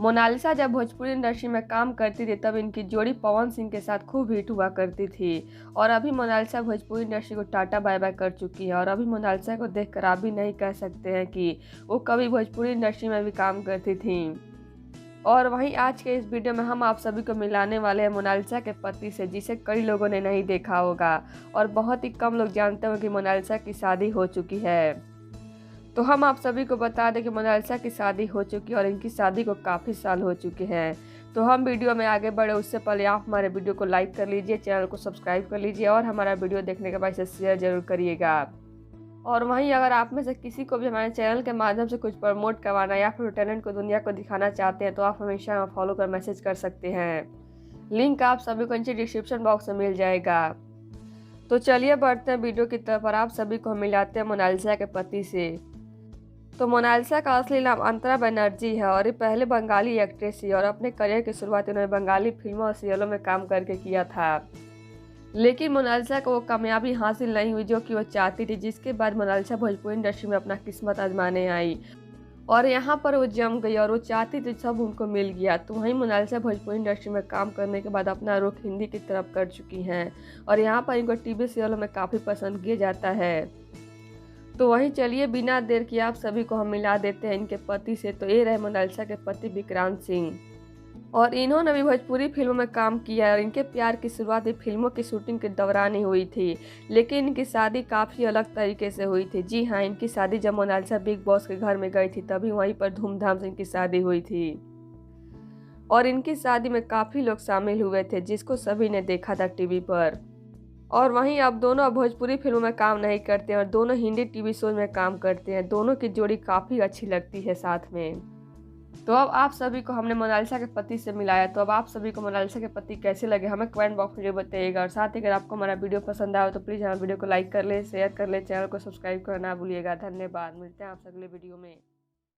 Mona Lisa जब Bhojpuri industry में काम करती थी तब इनकी जोड़ी पवन सिंह के साथ खूब हिट हुआ करती थी। और अभी मोनालिसा भोजपुरी इंडस्ट्री को टाटा बाय बाय कर चुकी है और अभी मोनालिसा को देखकर आप भी नहीं कह सकते हैं कि वो कभी भोजपुरी इंडस्ट्री में भी काम करती थी। और वहीं आज के इस वीडियो में हम आप सभी को मिलाने वाले हैं मोनालिसा के पति से, जिसे कई लोगों ने नहीं देखा होगा और बहुत ही कम लोग जानते होंगे कि मोनालिसा की शादी हो चुकी है। तो हम आप सभी को बता दें कि मोनालिसा की शादी हो चुकी है और इनकी शादी को काफ़ी साल हो चुके हैं। तो हम वीडियो में आगे बढ़े उससे पहले आप हमारे वीडियो को लाइक कर लीजिए, चैनल को सब्सक्राइब कर लीजिए और हमारा वीडियो देखने के बाद इसे शेयर जरूर करिएगा। और वहीं अगर आप में से किसी को भी हमारे चैनल के माध्यम से कुछ प्रमोट करवाना या फिर टैलेंट को दुनिया को दिखाना चाहते हैं तो आप हमेशा हमें फॉलो कर मैसेज कर सकते हैं। लिंक आप सभी को नीचे डिस्क्रिप्शन बॉक्स में मिल जाएगा। तो चलिए बढ़ते हैं वीडियो की तरफ और आप सभी को हम मिलाते हैं मोनालिसा के पति से। तो मोनालिसा का असली नाम अंतरा बनर्जी है और ये पहले बंगाली एक्ट्रेस थी और अपने करियर की शुरुआत उन्होंने बंगाली फिल्मों और सीरियलों में काम करके किया था। लेकिन मोनालिसा को वो कामयाबी हासिल नहीं हुई जो कि वो चाहती थी, जिसके बाद मोनालिसा भोजपुरी इंडस्ट्री में अपना किस्मत आजमाने आई और यहाँ पर वो जम गई और वो चाहती थी सब उनको मिल गया। तो वहीं मोनालिसा भोजपुरी इंडस्ट्री में काम करने के बाद अपना रुख हिंदी की तरफ कर चुकी हैं और यहाँ पर इनको टीवी सीरियलों में काफ़ी पसंद किया जाता है। तो वहीं चलिए बिना देर किए आप सभी को हम मिला देते हैं इनके पति से। तो ये रहे मोनालिसा के पति विक्रांत सिंह और इन्होंने भी भोजपुरी फिल्मों में काम किया है और इनके प्यार की शुरुआत भी फिल्मों की शूटिंग के दौरान ही हुई थी। लेकिन इनकी शादी काफ़ी अलग तरीके से हुई थी। जी हाँ, इनकी शादी जब मोनालिसा बिग बॉस के घर में गई थी तभी वहीं पर धूमधाम से इनकी शादी हुई थी और इनकी शादी में काफ़ी लोग शामिल हुए थे जिसको सभी ने देखा था टीवी पर। और वहीं अब दोनों भोजपुरी फिल्मों में काम नहीं करते हैं और दोनों हिंदी टीवी शो में काम करते हैं। दोनों की जोड़ी काफ़ी अच्छी लगती है साथ में। तो अब आप सभी को हमने मोनालिसा के पति से मिलाया। तो अब आप सभी को मोनालिसा के पति कैसे लगे हमें कमेंट बॉक्स में बताइएगा और साथ ही अगर आपको हमारा वीडियो पसंद आया तो प्लीज़ हमारे वीडियो को लाइक कर ले, शेयर कर ले, चैनल को सब्सक्राइब करना ना भूलिएगा। धन्यवाद, मिलते हैं आपसे अगले वीडियो में।